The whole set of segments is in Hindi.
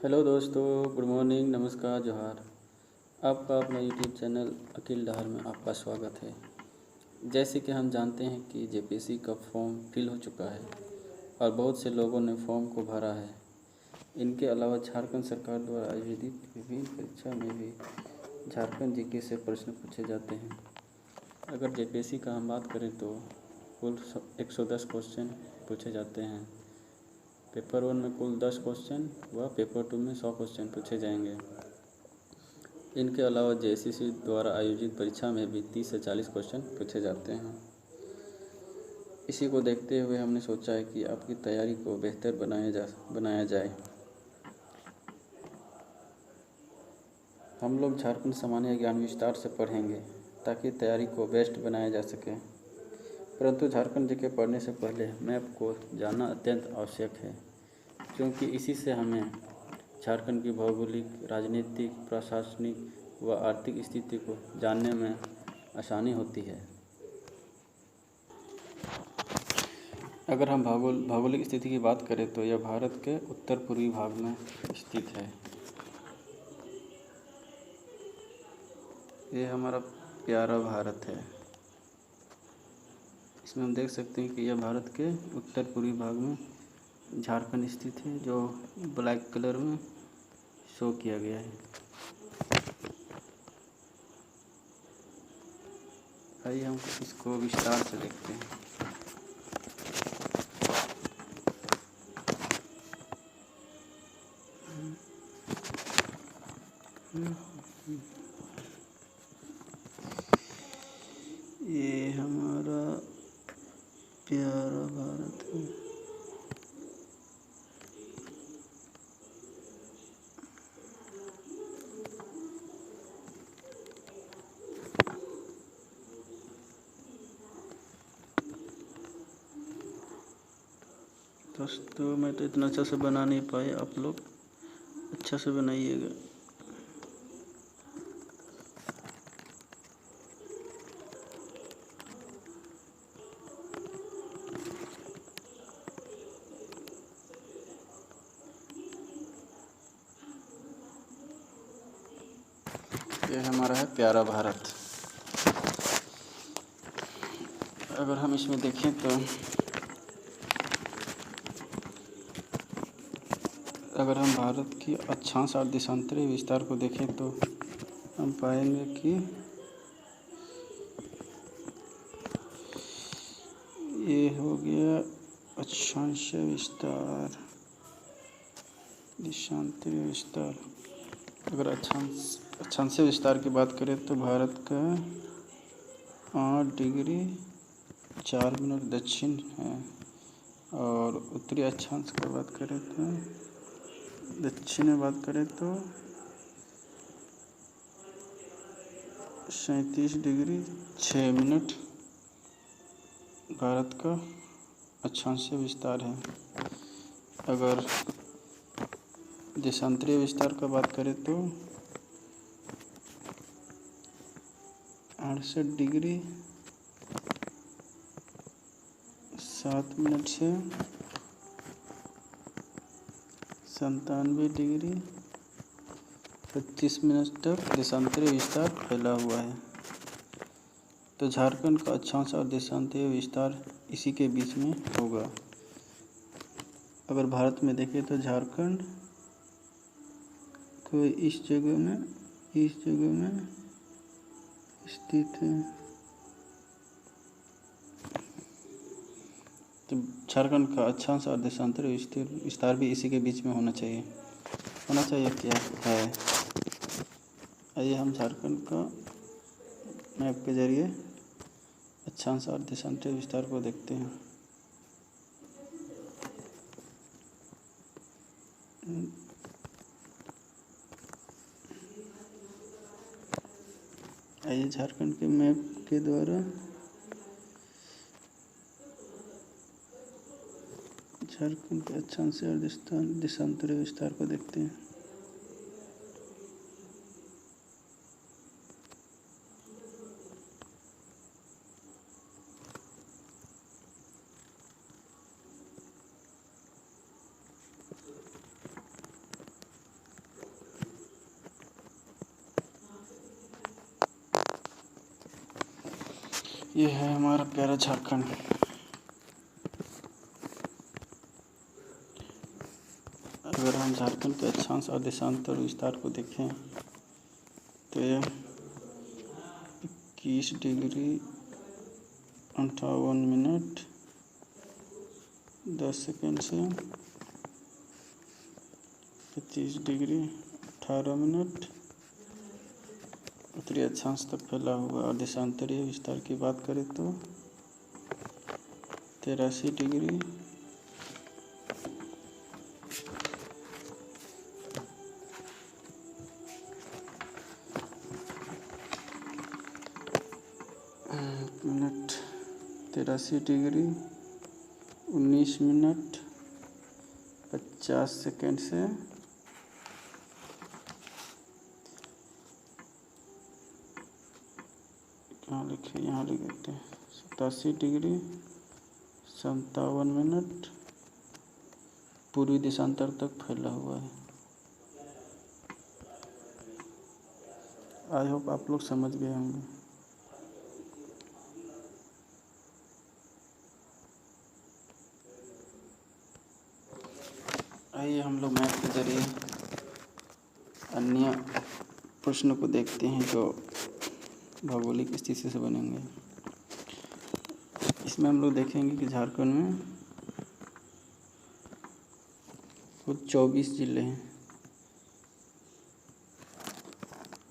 हेलो दोस्तों, गुड मॉर्निंग, नमस्कार, जोहार। आपका अपना यूट्यूब चैनल अकील डहर में आपका स्वागत है। जैसे कि हम जानते हैं कि जेपीएससी का फॉर्म फिल हो चुका है और बहुत से लोगों ने फॉर्म को भरा है। इनके अलावा झारखंड सरकार द्वारा आयोजित विभिन्न परीक्षा में भी झारखंड जीके से प्रश्न पूछे जाते हैं। अगर जेपीएससी का हम बात करें तो कुल 110 क्वेश्चन पूछे जाते हैं। पेपर 1 में कुल 10 क्वेश्चन व पेपर 2 में 100 क्वेश्चन पूछे जाएंगे। इनके अलावा जेएससीसी द्वारा आयोजित परीक्षा में भी 30 से 40 क्वेश्चन पूछे जाते हैं। इसी को देखते हुए हमने सोचा है कि आपकी तैयारी को बेहतर बनाया जाए। हम लोग झारखंड सामान्य ज्ञान विस्तार से पढ़ेंगे ताकि तैयारी को बेस्ट बनाया जा सके। परंतु झारखंड जीके पढ़ने से पहले मैप को जानना अत्यंत आवश्यक है, क्योंकि इसी से हमें झारखंड की भौगोलिक, राजनीतिक, प्रशासनिक व आर्थिक स्थिति को जानने में आसानी होती है। अगर हम भौगोलिक स्थिति की बात करें तो यह भारत के उत्तर पूर्वी भाग में स्थित है। ये हमारा प्यारा भारत है। इसमें हम देख सकते हैं कि यह भारत के उत्तर पूर्वी भाग में झारखंड स्थित है, जो ब्लैक कलर में शो किया गया है। आइए हम इसको विस्तार से देखते हैं। ये हमारा प्यारा भारत है। दोस्तों, मैं तो इतना अच्छा से बना नहीं पाए, आप लोग अच्छा से बनाइएगा। ये हमारा है प्यारा भारत। अगर हम इसमें देखें तो अगर हम भारत की अक्षांश और देशांतरीय विस्तार को देखें तो हम पाएंगे कि ये हो गया अक्षांशीय विस्तार, देशांतरीय विस्तार। अगर अक्षांशीय विस्तार की बात करें तो भारत का 8 डिग्री 4 मिनट दक्षिण है, और उत्तरी अक्षांश की बात करें तो दक्षिण में बात करें तो 37 डिग्री 6 मिनट भारत का अक्षांशीय विस्तार है। अगर देशांतरीय विस्तार का बात करें तो 68 डिग्री 7 मिनट से 97 डिग्री 25 मिनट तक देशांतरीय विस्तार फैला हुआ है। तो झारखंड का अक्षांश और देशांतरीय विस्तार इसी के बीच में होगा। अगर भारत में देखें तो झारखंड को इस जगह में स्थित है। तो झारखंड का अक्षांश और देशांतरीय विस्तार भी इसी के बीच में होना चाहिए क्या है। आइए हम झारखंड का मैप के जरिए अक्षांश और देशांतरीय विस्तार को देखते हैं। आइए झारखंड के मैप के द्वारा झारखंड के अक्षांश और देशांतरीय विस्तार को देखते हैं। ये है हमारा प्यारा झारखंड। अगर हम झारखंड के अक्षांश और देशांतर विस्तार को देखें तो यह 21 डिग्री 58 मिनट 10 सेकंड से 25 डिग्री 18 मिनट उत्तरी अक्षांश तक फैला हुआ। और देशांतरीय विस्तार की बात करें तो 83 डिग्री 83 डिग्री 19 मिनट 50 सेकंड से यहाँ लिख देते हैं 87 डिग्री 57 मिनट पूर्वी देशांतर तक फैला हुआ है। आई होप आप लोग समझ गए होंगे। आइए हम लोग मैथ के जरिए अन्य प्रश्नों को देखते हैं जो भौगोलिक स्थिति से बनेंगे। इसमें हम लोग देखेंगे कि झारखंड में कुल 24 जिले हैं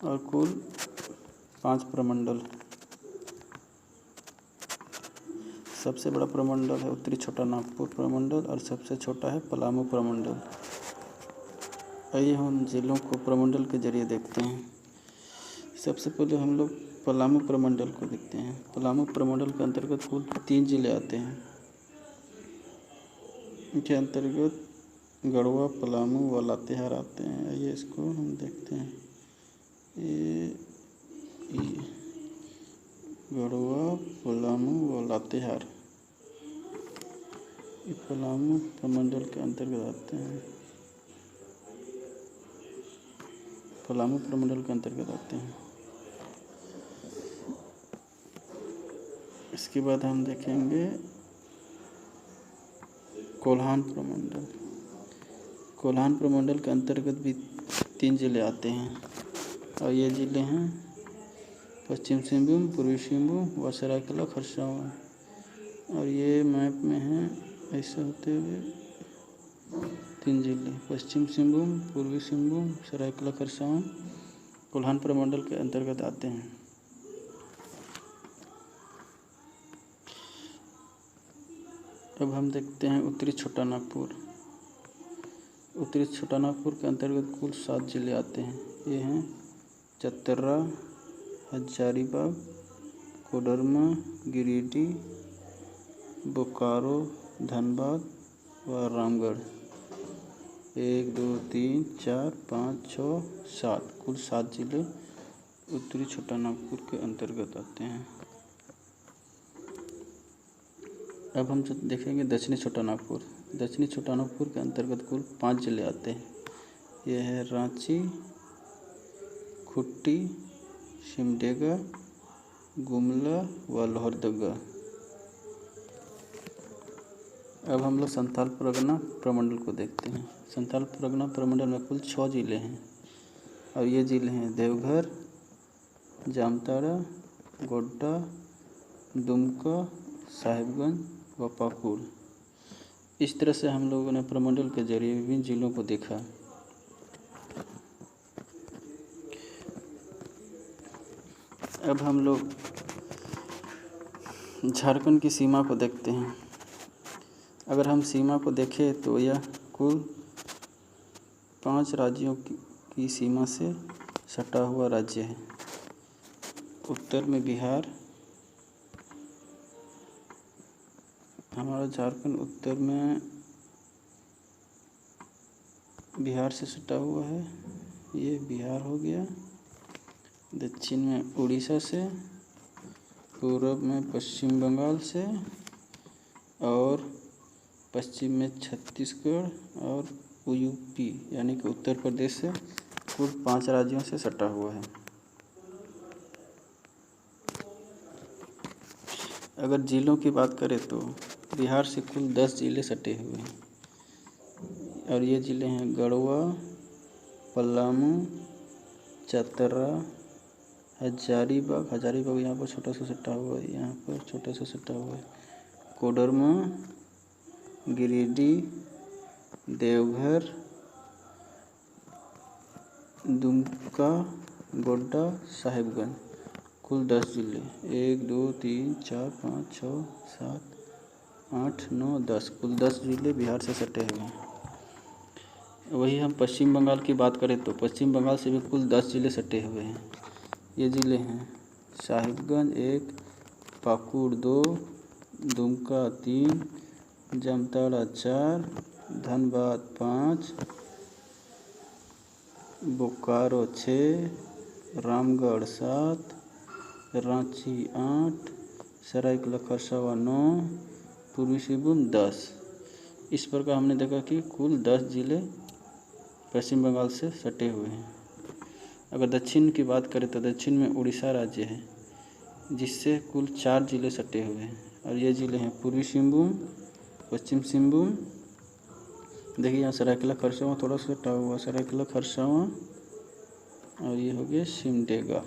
और कुल 5 प्रमंडल। सबसे बड़ा प्रमंडल है उत्तरी छोटा नागपुर प्रमंडल और सबसे छोटा है पलामू प्रमंडल। आइए हम जिलों को प्रमंडल के जरिए देखते हैं। सबसे पहले हम लोग पलामू प्रमंडल को देखते हैं। पलामू प्रमंडल के अंतर्गत कुल 3 जिले आते हैं। इनके अंतर्गत गढ़वा, पलामू व लातेहार आते हैं। आइए इसको हम देखते हैं। ये गढ़वा, पलामू व लातेहार ये पलामू प्रमंडल के अंतर्गत आते हैं। पलामू प्रमंडल के अंतर्गत आते हैं। इसके बाद हम देखेंगे कोल्हान प्रमंडल। कोल्हान प्रमंडल के अंतर्गत भी 3 जिले आते हैं और ये जिले हैं पश्चिम सिंहभूम, पूर्वी सिंहभूम व सरायकेला खरसावां। और ये मैप में है ऐसे होते हुए 3 जिले पश्चिम सिंहभूम, पूर्वी सिंहभूम, सरायकेला खरसावां कोल्हान प्रमंडल के अंतर्गत आते हैं। अब हम देखते हैं उत्तरी छोटा नागपुर। उत्तरी छोटा नागपुर के अंतर्गत कुल 7 जिले आते हैं। ये हैं चतरा, हजारीबाग, कोडरमा, गिरिडीह, बोकारो, धनबाद व रामगढ़। 1 2 3 4 5 6 7 कुल 7 जिले उत्तरी छोटा नागपुर के अंतर्गत आते हैं। अब हम देखेंगे दक्षिणी छोटा नागपुर। दक्षिणी छोटा नागपुर के अंतर्गत कुल 5 जिले आते हैं। यह है रांची, खुट्टी, सिमडेगा, गुमला व लोहरदगा। अब हम लोग संथाल परगना प्रमंडल को देखते हैं। संथाल परगना प्रमंडल में कुल 6 जिले हैं और ये जिले हैं देवघर, जामताड़ा, गोड्डा, दुमका, साहिबगंज व पाकुड़। इस तरह से हम लोगों ने प्रमंडल के जरिए विभिन्न जिलों को देखा। अब हम लोग झारखंड की सीमा को देखते हैं। अगर हम सीमा को देखें तो यह कुल 5 राज्यों की सीमा से सटा हुआ राज्य है। उत्तर में बिहार, हमारा झारखंड उत्तर में बिहार से सटा हुआ है, ये बिहार हो गया। दक्षिण में उड़ीसा से, पूर्व में पश्चिम बंगाल से और पश्चिम में छत्तीसगढ़ और यूपी यानी कि उत्तर प्रदेश से कुल 5 राज्यों से सटा हुआ है। अगर जिलों की बात करें तो बिहार से कुल 10 जिले सटे हुए हैं और ये ज़िले हैं गढ़वा, पलामू, चतरा, हजारीबाग यहाँ पर छोटा सा सटा हुआ है, यहाँ पर छोटा सा सटा हुआ है, कोडरमा, गिरिडीह, देवघर, दुमका, गोड्डा, साहिबगंज। कुल 10 जिले 1 2 3 4 5 6 7 8 9 10 कुल 10 जिले बिहार से सटे हुए हैं। वही हम पश्चिम बंगाल की बात करें तो पश्चिम बंगाल से भी कुल 10 जिले सटे हुए हैं। ये ज़िले हैं साहिबगंज 1, पाकुड़ 2, दुमका 3, जामताड़ा 4, धनबाद 5, बोकारो 6, रामगढ़ 7, रांची 8, सरायकेला खरसावां 9, पूर्वी सिंहभूम 10। इस प्रकार हमने देखा कि कुल 10 जिले पश्चिम बंगाल से सटे हुए हैं। अगर दक्षिण की बात करें तो दक्षिण में उड़ीसा राज्य है जिससे कुल 4 जिले सटे हुए हैं और ये ज़िले हैं पूर्वी सिंहभूम, पश्चिम सिंहभूम, देखिए यहाँ सरायकेला खरसावां थोड़ा सा सटा हुआ, सरायकेला खरसावां और ये हो गया सिमडेगा।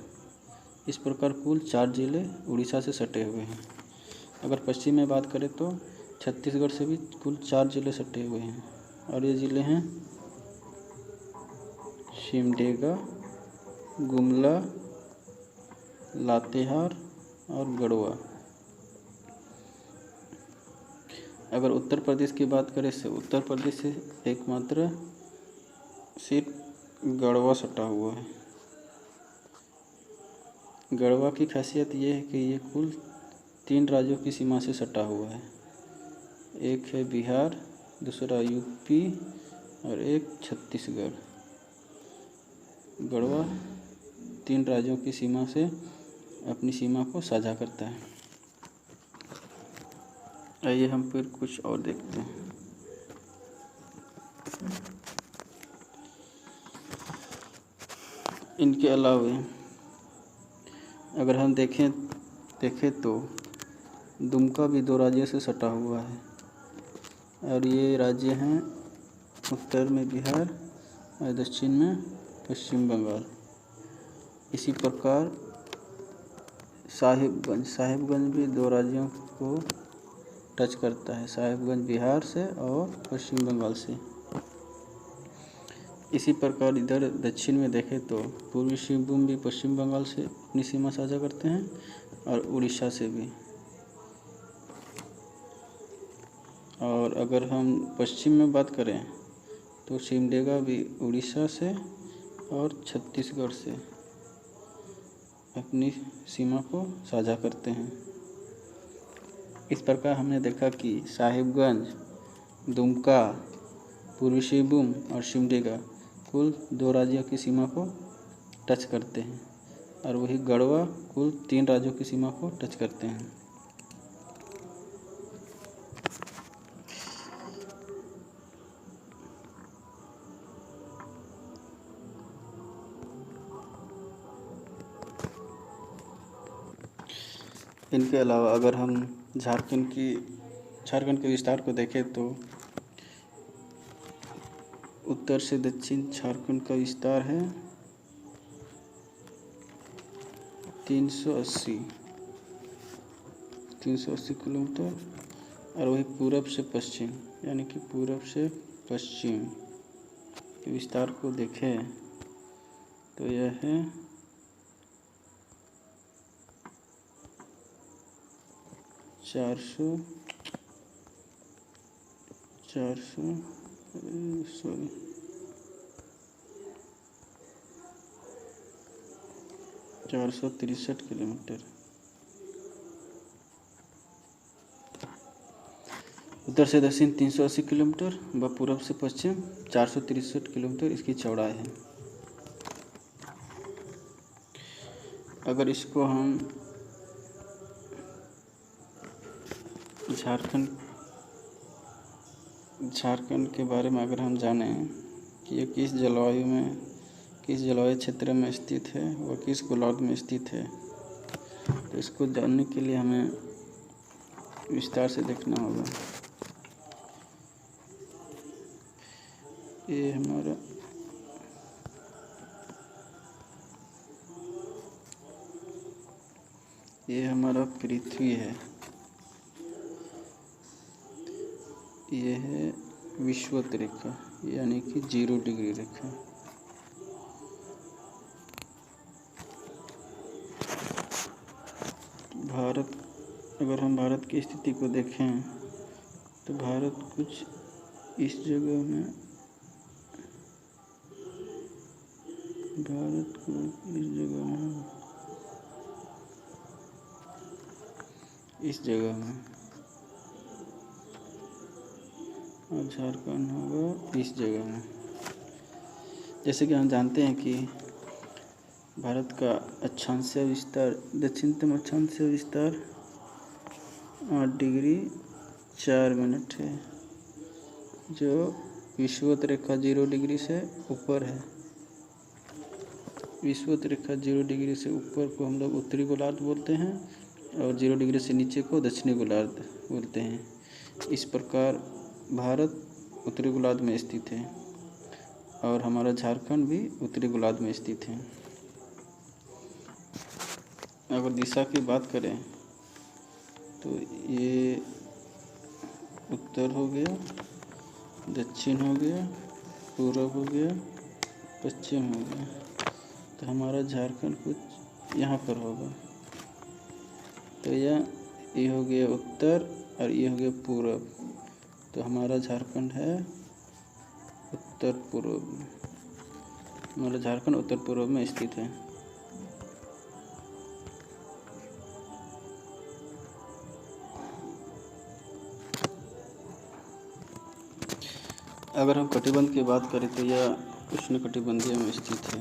इस प्रकार कुल 4 जिले उड़ीसा से सटे हुए हैं। अगर पश्चिम में बात करें तो छत्तीसगढ़ से भी कुल 4 जिले सटे हुए हैं और ये ज़िले हैं सिमडेगा, गुमला, लातेहार और गढ़वा। अगर उत्तर प्रदेश की बात करें तो उत्तर प्रदेश से एकमात्र सिर्फ गढ़वा सटा हुआ है। गढ़वा की खासियत ये है कि ये कुल 3 राज्यों की सीमा से सटा हुआ है। एक है बिहार, दूसरा यूपी और एक छत्तीसगढ़। गढ़वा 3 राज्यों की सीमा से अपनी सीमा को साझा करता है। आइए हम फिर कुछ और देखते हैं। इनके अलावे अगर हम देखें तो दुमका भी 2 राज्यों से सटा हुआ है और ये राज्य हैं उत्तर में बिहार और दक्षिण में पश्चिम बंगाल। इसी प्रकार साहिबगंज भी 2 राज्यों को टच करता है, साहिबगंज बिहार से और पश्चिम बंगाल से। इसी प्रकार इधर दक्षिण में देखें तो पूर्वी सिंहभूम भी पश्चिम बंगाल से अपनी सीमा साझा करते हैं और उड़ीसा से भी। और अगर हम पश्चिम में बात करें तो सिमडेगा भी उड़ीसा से और छत्तीसगढ़ से अपनी सीमा को साझा करते हैं। इस प्रकार हमने देखा कि साहिबगंज, दुमका, पूर्वी सिंहभूम और सिमडेगा कुल 2 राज्यों की सीमा को टच करते हैं और वही गढ़वा कुल 3 राज्यों की सीमा को टच करते हैं। इनके अलावा अगर हम झारखंड के विस्तार को देखें तो उत्तर से दक्षिण झारखंड का विस्तार है 380 किलोमीटर और वही पूरब से पश्चिम यानी कि पूरब से पश्चिम के विस्तार को देखें तो यह है 463 किलोमीटर। उत्तर से दक्षिण 380 किलोमीटर व पूरब से पश्चिम 463 किलोमीटर इसकी चौड़ाई है। अगर इसको हम झारखंड के बारे में अगर हम जानें कि ये किस जलवायु क्षेत्र में स्थित है व किस गोलार्ध में स्थित है, तो इसको जानने के लिए हमें विस्तार से देखना होगा। ये हमारा पृथ्वी है। ये है विषुवत रेखा यानी कि 0 डिग्री रेखा। भारत, अगर हम भारत की स्थिति को देखें तो भारत कुछ इस जगह में, भारत को इस जगह में और झारखंड होगा इस जगह में। जैसे कि हम जानते हैं कि भारत का अक्षांशीय विस्तार, दक्षिणतम अक्षांशीय विस्तार 8 डिग्री 4 मिनट है, जो विषुवत रेखा 0 डिग्री से ऊपर है। विषुवत रेखा 0 डिग्री से ऊपर को हम लोग उत्तरी गोलार्ध बोलते हैं और 0 डिग्री से नीचे को दक्षिणी गोलार्ध बोलते हैं। इस प्रकार भारत उत्तरी गोलार्ध में स्थित है और हमारा झारखंड भी उत्तरी गोलार्ध में स्थित है। अगर दिशा की बात करें तो ये उत्तर हो गया, दक्षिण हो गया, पूरब हो गया, पश्चिम हो गया। तो हमारा झारखंड कुछ यहाँ पर होगा। तो ये हो गया उत्तर और ये हो गया पूरब। तो हमारा झारखंड है उत्तर पूर्व में। हमारा झारखंड उत्तर पूर्व में स्थित है। अगर हम कटिबंध की बात करें तो यह उष्णकटिबंधीय में स्थित है।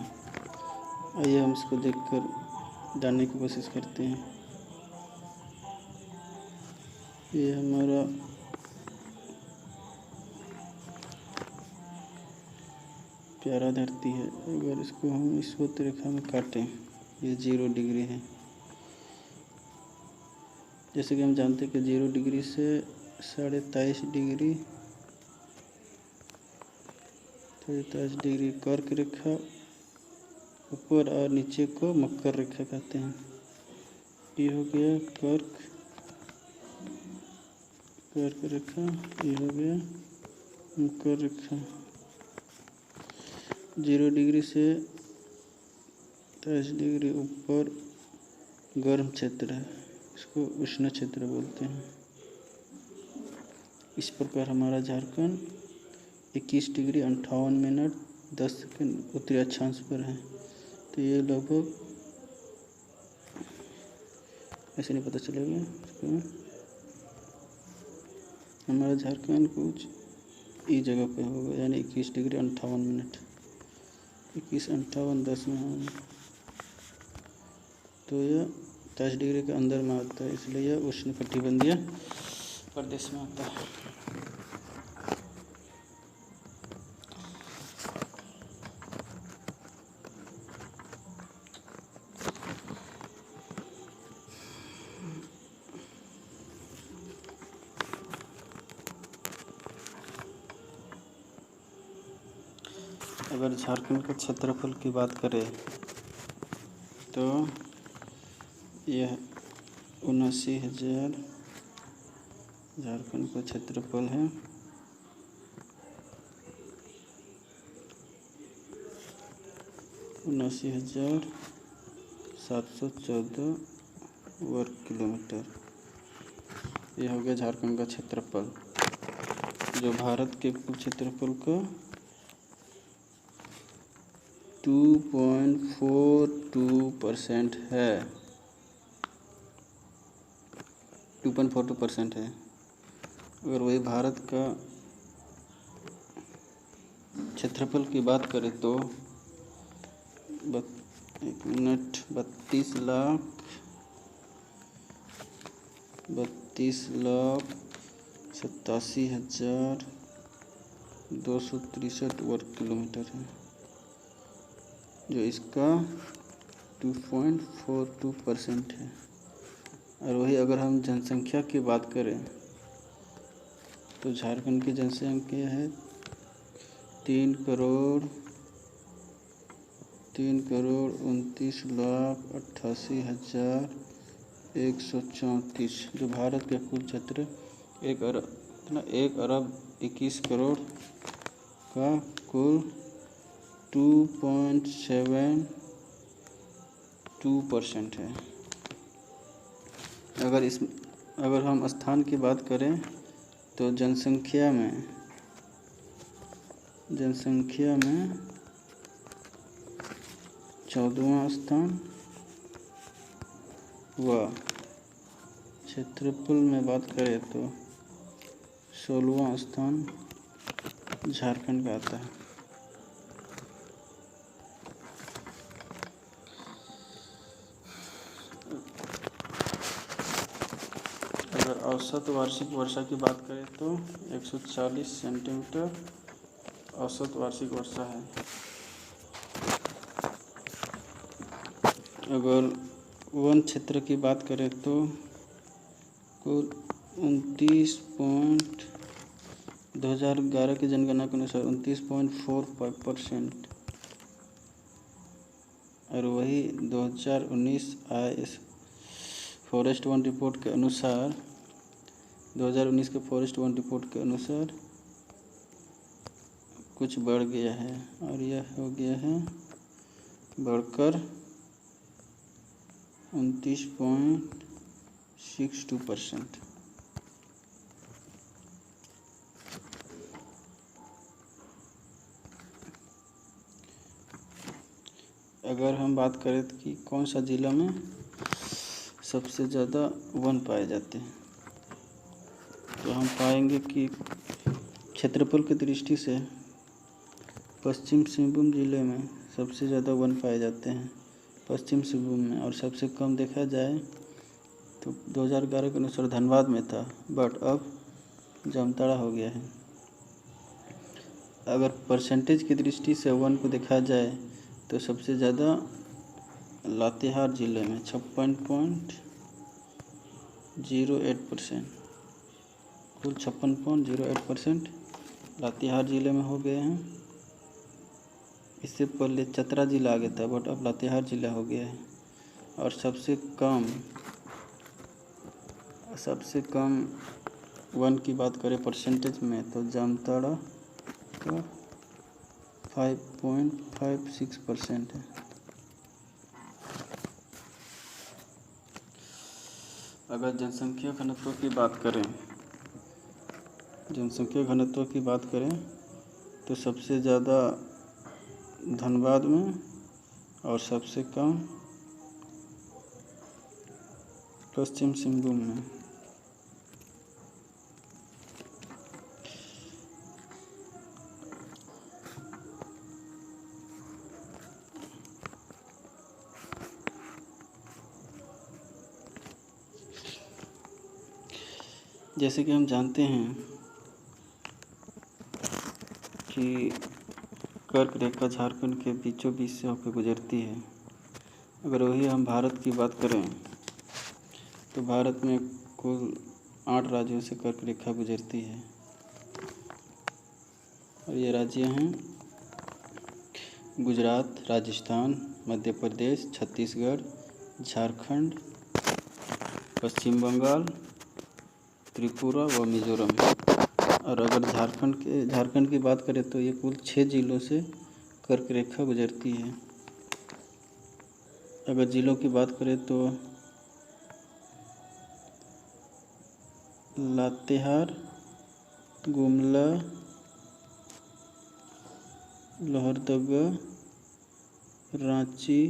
आइए हम इसको देखकर जानने की कोशिश करते हैं। ये हमारा प्यारा धरती है। अगर इसको हम विषुवत रेखा में काटें, ये 0 डिग्री है। जैसे कि हम जानते हैं कि 0 डिग्री से 23.5 डिग्री, 23 डिग्री कर्क रेखा ऊपर और नीचे को मकर रेखा कहते हैं। ये हो गया कर्क रेखा, ये हो गया मकर रेखा। 0 डिग्री से 23 डिग्री ऊपर गर्म क्षेत्र है, इसको उष्ण क्षेत्र बोलते हैं। इस प्रकार हमारा झारखंड 21 डिग्री 58 मिनट 10 सेकंड उत्तरी अक्षांश पर है। तो ये लगभग ऐसे नहीं पता चलेगा इसको। हमारा झारखंड कुछ इस जगह पे होगा, यानी 21 डिग्री 58 मिनट, 21:58 में होगा। तो यह 23 डिग्री के अंदर में आता है, इसलिए यह उष्णकटिबंधीय प्रदेश में आता है। अगर झारखंड के क्षेत्रफल की बात करें तो यह 79,000 झारखंड का क्षेत्रफल है। उनासी 714 वर्ग किलोमीटर। यह हो गया झारखंड का क्षेत्रफल, जो भारत के कुल क्षेत्रफल का 2.42% है। 2.42% है। अगर वही भारत का क्षेत्रफल की बात करें तो 32,87,263 वर्ग किलोमीटर है, जो इसका 2.42% है। और वही अगर हम जनसंख्या की बात करें तो झारखंड की जनसंख्या है 3,29,88,134, जो भारत के कुल क्षेत्र 1 अरब 21 करोड़ का कुल 2.72% है। अगर हम स्थान की बात करें तो जनसंख्या में 14वां स्थान व क्षेत्रफल में बात करें तो 16वां स्थान झारखंड का आता है। अगर औसत वार्षिक वर्षा की बात करें तो 140 सेंटीमीटर औसत वार्षिक वर्षा है। अगर वन क्षेत्र की बात करें तो कुल 2011 की जनगणना के अनुसार 29.45%, और वही 2019 IS फॉरेस्ट वन रिपोर्ट के अनुसार 2019 के फॉरेस्ट वन रिपोर्ट के अनुसार कुछ बढ़ गया है, और यह हो गया है बढ़कर 29.62%। अगर हम बात करें कि कौन सा ज़िला में सबसे ज़्यादा वन पाए जाते हैं, तो हम पाएंगे कि क्षेत्रफल की दृष्टि से पश्चिम सिंहभूम जिले में सबसे ज़्यादा वन पाए जाते हैं पश्चिम सिंहभूम में, और सबसे कम देखा जाए तो 2011 के अनुसार धनबाद में था, बट अब जामताड़ा हो गया है। अगर परसेंटेज की दृष्टि से वन को देखा जाए तो सबसे ज़्यादा लातेहार ज़िले में 56.08%, कुल 56.08% लातेहार ज़िले में हो गए हैं। इससे पहले चतरा ज़िला आगे था, बट अब लातेहार ज़िला हो गया है। और सबसे कम वन की बात करें परसेंटेज में तो जामताड़ा का 5.56% है। अगर जनसंख्या घनत्व की बात करें तो सबसे ज़्यादा धनबाद में और सबसे कम पश्चिम सिंहभूम में। जैसे कि हम जानते हैं कि कर्क रेखा झारखंड के बीचों बीच से होकर गुजरती है। अगर वही हम भारत की बात करें तो भारत में कुल 8 राज्यों से कर्क रेखा गुजरती है, और ये राज्य हैं गुजरात, राजस्थान, मध्य प्रदेश, छत्तीसगढ़, झारखंड, पश्चिम बंगाल, त्रिपुरा व मिज़ोरम। और अगर झारखंड की बात करें तो ये कुल 6 जिलों से कर्क रेखा गुजरती है। अगर जिलों की बात करें तो लातेहार, गुमला, लोहरदगा, रांची,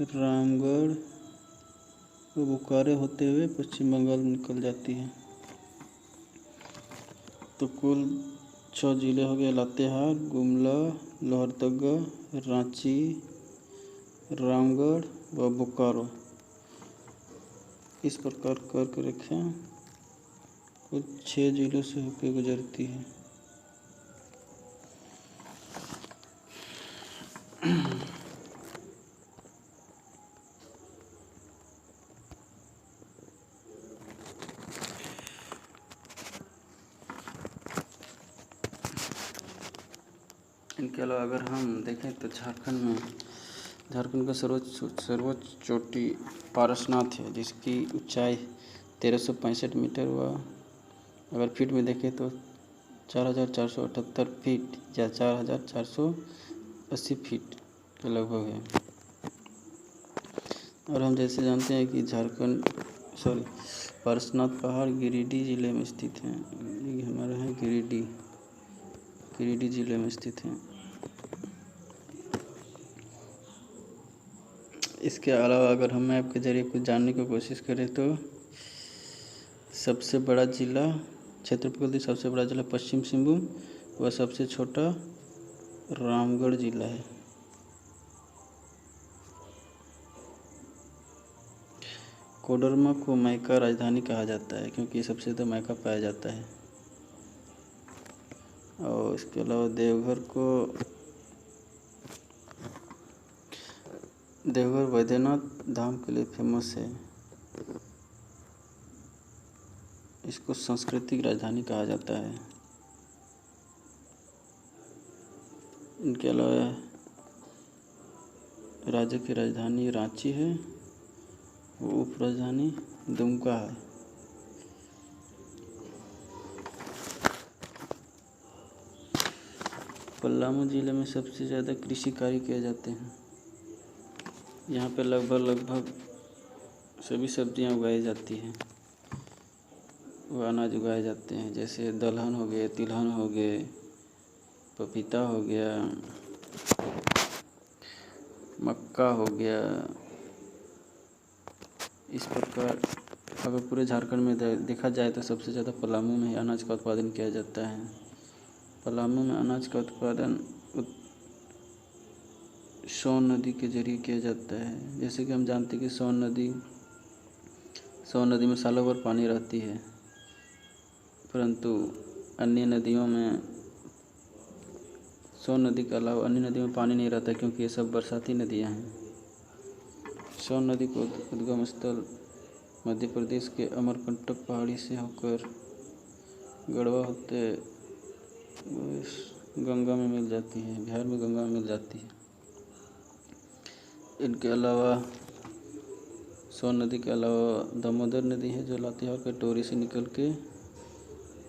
रामगढ़ वो बोकारो होते हुए पश्चिम बंगाल में निकल जाती है। तो कुल 6 जिले हो गए लातेहार, गुमला, लोहरदगा, रांची, रामगढ़ व बोकारो। इस प्रकार कर्क रेखा कुल 6 जिलों से होकर गुजरती है। इनके अलावा अगर हम देखें तो झारखंड का सर्वोच्च चोटी पारसनाथ है, जिसकी ऊंचाई 1365 मीटर व अगर फीट में देखें तो 4478 फीट या 4480 फीट के लगभग है। और हम जैसे जानते हैं कि पारसनाथ पहाड़ गिरिडीह जिले में स्थित हैं। ये हमारा है गिरिडीह जिले में स्थित है। इसके अलावा अगर हम मैप के जरिए कुछ जानने की कोशिश करें तो सबसे बड़ा जिला क्षेत्रफल सबसे बड़ा जिला पश्चिम सिंहभूम व सबसे छोटा रामगढ़ जिला है। कोडरमा को मैका राजधानी कहा जाता है क्योंकि सबसे ज़्यादा मैका पाया जाता है। और इसके अलावा देवघर बैद्यनाथ धाम के लिए फेमस है। इसको सांस्कृतिक राजधानी कहा जाता है। इनके अलावा राज्य की राजधानी रांची है, वो उप राजधानी दुमका है। पलामू जिले में सबसे ज़्यादा कृषि कार्य किए जाते हैं। यहाँ पे लगभग सभी सब्जियाँ उगाई जाती हैं, वो अनाज उगाए जाते हैं, जैसे दलहन हो गए, तिलहन हो गए, पपीता हो गया, मक्का हो गया। इस प्रकार अगर पूरे झारखंड में देखा जाए तो सबसे ज़्यादा पलामू में अनाज का उत्पादन किया जाता है। पलामू में अनाज का उत्पादन सोन नदी के जरिए किया जाता है। जैसे कि हम जानते हैं कि सोन नदी में सालों भर पानी रहती है, परंतु अन्य नदियों में सोन नदी के अलावा अन्य नदियों में पानी नहीं रहता क्योंकि ये सब बरसाती नदियाँ हैं। सोन नदी को उद्गम स्थल मध्य प्रदेश के अमरकंटक पहाड़ी से होकर गढ़वा होते गंगा में मिल जाती है, बिहार में गंगा में मिल जाती है। इनके अलावा सोन नदी के अलावा दामोदर नदी है जो लातेहार के टोरी से निकल के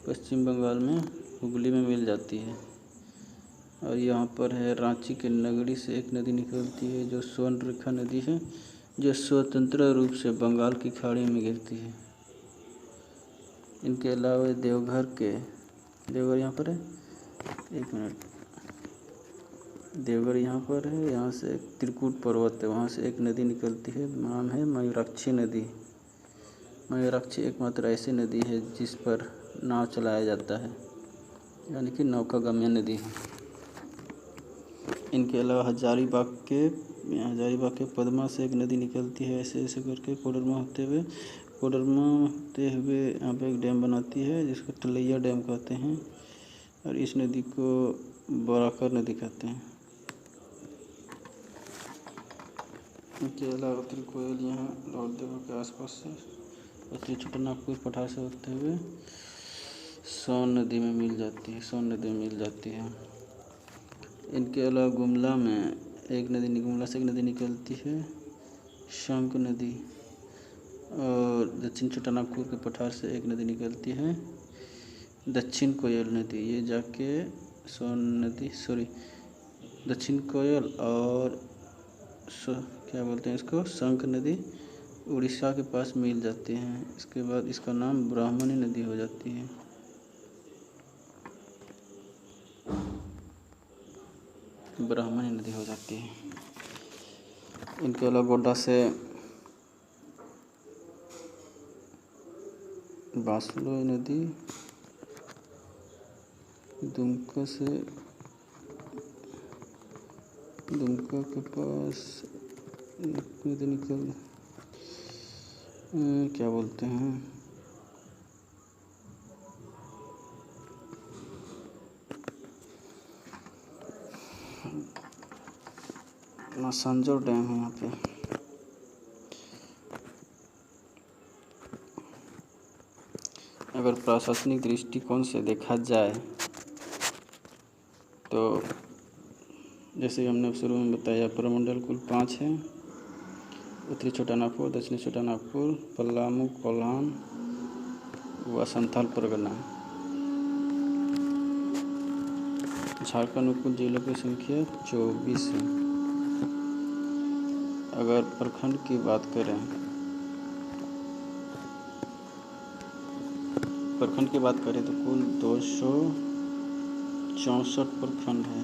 पश्चिम बंगाल में हुगली में मिल जाती है। और यहाँ पर है रांची के नगड़ी से एक नदी निकलती है जो स्वर्णरेखा नदी है, जो स्वतंत्र रूप से बंगाल की खाड़ी में गिरती है। इनके अलावा देवघर यहाँ पर है, एक मिनट, देवघर यहाँ पर है। यहाँ से एक त्रिकूट पर्वत है, वहाँ से एक नदी निकलती है, नाम है मयूराक्षी नदी। मयूराक्षी एकमात्र ऐसी नदी है जिस पर नाव चलाया जाता है, यानी कि नौकागम्य नदी है। इनके अलावा हजारीबाग के पद्मा से एक नदी निकलती है, ऐसे ऐसे करके कोडरमा होते हुए यहाँ पे एक डैम बनाती है जिसको तलैया डैम कहते हैं, और इस नदी को बराकर नदी कहते हैं। इनके अलावा त्रिकोयल यहाँ लौटदेवा के आसपास से और छोटानागपुर पठार से होते हुए सोन नदी में मिल जाती है। इनके अलावा गुमला से एक नदी निकलती है, शंख नदी। और दक्षिण छोटानागपुर के पठार से एक नदी निकलती है, दक्षिण कोयल नदी। ये जाके दक्षिण कोयल और क्या बोलते हैं इसको, शंख नदी उड़ीसा के पास मिल जाती हैं। इसके बाद इसका नाम ब्राह्मणी नदी हो जाती है। इनके अलावा गोड्डा से बासलोई नदी, दुमका के पास नदी क्या बोलते हैं, संजोर डैम है यहाँ पे। अगर प्रशासनिक दृष्टिकोण से देखा जाए तो जैसे हमने शुरू में बताया, प्रमंडल कुल 5 हैं। उत्तरी छोटा नागपुर, दक्षिणी छोटा नागपुर, पलामू, कोल्हान व संथाल परगना। झारखंड में कुल जिलों की संख्या 24 है। अगर प्रखंड की बात करें, तो कुल 264 प्रखंड है,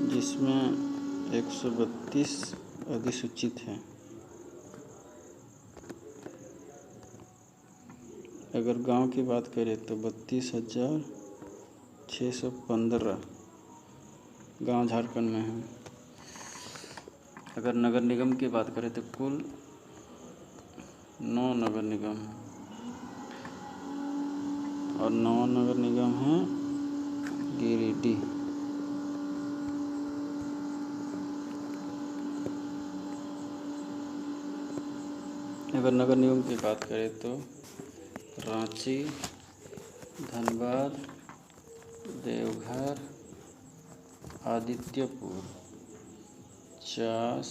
जिसमें 132 अधिसूचित हैं। अगर गांव की बात करें तो 32,615 गांव झारखंड में हैं। अगर नगर निगम की बात करें तो कुल 9 नगर निगम हैं, और 9 नगर निगम हैं गिरिडीह। अगर नगर निगम की बात करें तो रांची, धनबाद, देवघर, आदित्यपुर, चास,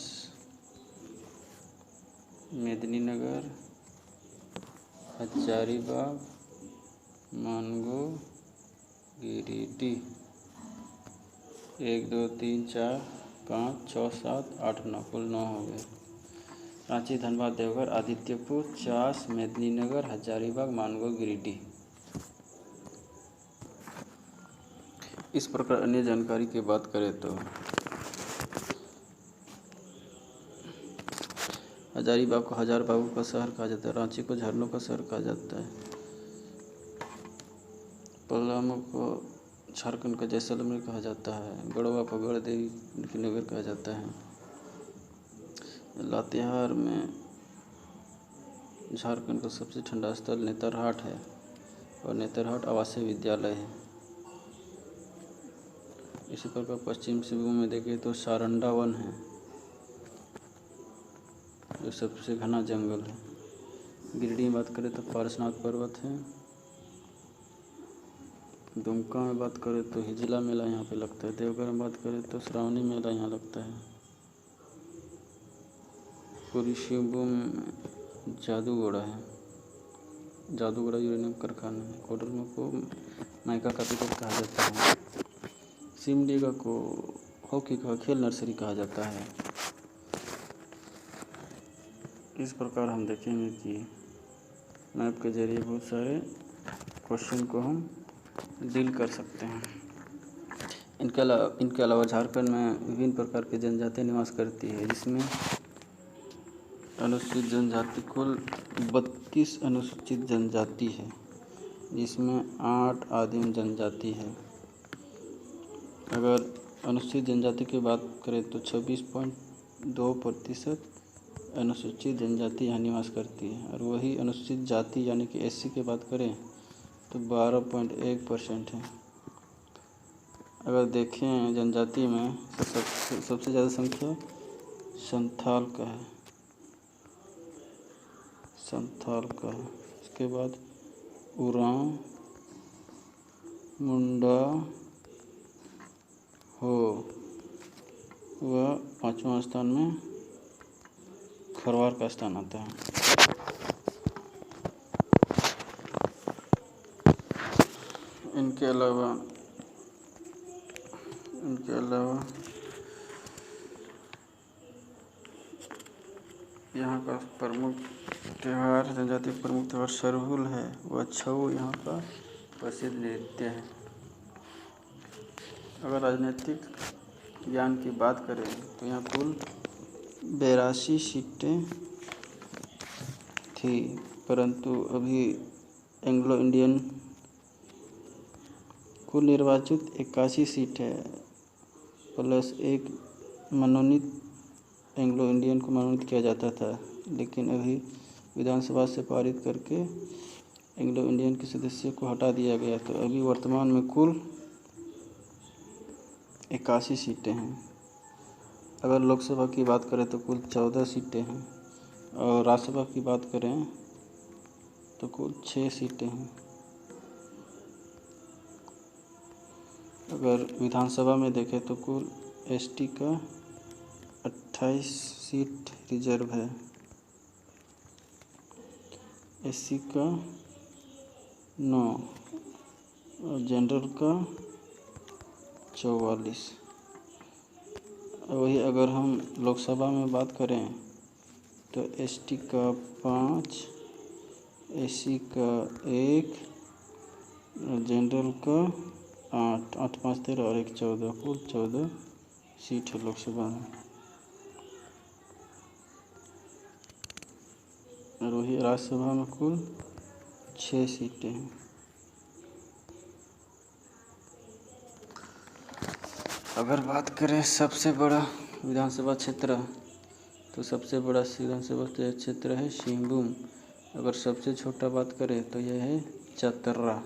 मेदिनीनगर, हजारीबाग, मानगो, गिरिडीह। 1 2 3 4 5 6 7 8 9 कुल 9 हो गए। रांची, धनबाद, देवघर, आदित्यपुर, चास, मेदिनीनगर, हजारीबाग, मानगो, गिरिडीह। इस प्रकार अन्य जानकारी की बात करें तो हजारीबाग को हजार बागों का शहर कहा जाता है, रांची को झरनों का शहर कहा जाता है, पलामू को झारखंड का जैसलमेर कहा जाता है, गढ़वा को गढ़ देवी की नगर कहा जाता है, लातेहार में झारखंड का सबसे ठंडा स्थल नेतरहाट है, और नेतरहाट आवासीय विद्यालय है। इसी प्रकार पश्चिम सिंहभूम में देखें तो सारंडा वन है, जो सबसे घना जंगल है। गिरिडीह में बात करें तो पारसनाथ पर्वत है। दुमका में बात करें तो हिजला मेला यहाँ पे लगता है। देवघर में बात करें तो श्रावणी मेला यहाँ लगता है। पूर्वी सिंहभूम में जादूगोड़ा है, जादूगोड़ा यूरेनियम कारखाना है। कोडरमा को माइका कैपिटल कहा जाता है। सिमडेगा को हॉकी का खेल नर्सरी कहा जाता है। इस प्रकार हम देखेंगे कि मैप के जरिए बहुत सारे क्वेश्चन को हम डील कर सकते हैं। इनके अलावा झारखंड में विभिन्न प्रकार की जनजातियाँ निवास करती है, जिसमें अनुसूचित जनजाति कुल 32 अनुसूचित जनजाति है, जिसमें 8 आदिम जनजाति है। अगर अनुसूचित जनजाति की बात करें तो 26.2% अनुसूचित जनजाति यहाँ निवास करती है, और वही अनुसूचित जाति यानी कि एससी की बात करें तो 12.1% है। अगर देखें जनजाति में तो सबसे ज़्यादा संख्या संथाल का है, इसके बाद उरांव, मुंडा, हो व 5वां स्थान में खरवार का स्थान आता है। इनके अलावा यहाँ का प्रमुख त्यौहार, जनजाति प्रमुख त्यौहार सरहुल है, वह छऊ यहाँ का प्रसिद्ध नृत्य है। अगर राजनीतिक ज्ञान की बात करें तो यहाँ कुल 82 सीटें थी, परंतु अभी एंग्लो इंडियन कुल निर्वाचित 81 सीट है, प्लस एक मनोनीत एंग्लो इंडियन को मनोनीत किया जाता था, लेकिन अभी विधानसभा से पारित करके एंग्लो इंडियन के सदस्य को हटा दिया गया, तो अभी वर्तमान में कुल 81 सीटें हैं। अगर लोकसभा की बात करें तो कुल 14 सीटें हैं, और राज्यसभा की बात करें तो कुल 6 सीटें हैं। अगर विधानसभा में देखें तो कुल एसटी का 28 सीट रिजर्व है, एससी का 9 और जनरल का 44। वही अगर हम लोकसभा में बात करें तो एसटी का 5, एससी का 1 और जनरल का 8, 8 5 13 और 1 14, कुल 14 सीट है लोकसभा में। और वही राज्यसभा में कुल 6 सीटें हैं। अगर बात करें सबसे बड़ा विधानसभा क्षेत्र, तो सबसे बड़ा विधानसभा क्षेत्र है सिंहभूम। अगर सबसे छोटा बात करें तो यह है चतरा।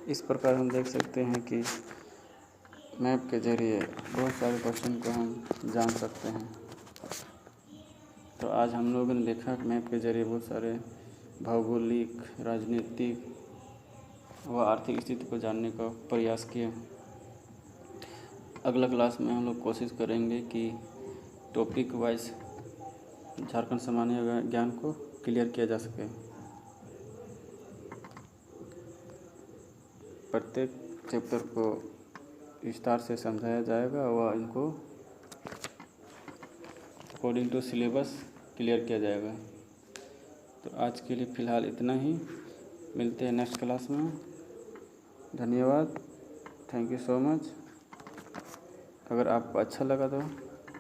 इस प्रकार हम देख सकते हैं कि मैप के जरिए बहुत सारे क्वेश्चन को हम जान सकते हैं। तो आज हम लोगों ने देखा कि मैप के जरिए बहुत सारे भौगोलिक, राजनीतिक व आर्थिक स्थिति को जानने का प्रयास किया। अगला क्लास में हम लोग कोशिश करेंगे कि टॉपिक वाइज झारखंड सामान्य ज्ञान को क्लियर किया जा सके। प्रत्येक चैप्टर को विस्तार से समझाया जाएगा व इनको अकॉर्डिंग टू सिलेबस क्लियर किया जाएगा। तो आज के लिए फ़िलहाल इतना ही, मिलते हैं नेक्स्ट क्लास में। धन्यवाद, थैंक यू सो मच। अगर आपको अच्छा लगा तो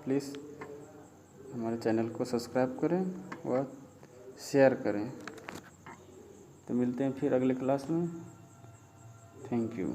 प्लीज़ हमारे चैनल को सब्सक्राइब करें व शेयर करें। तो मिलते हैं फिर अगले क्लास में। Thank you.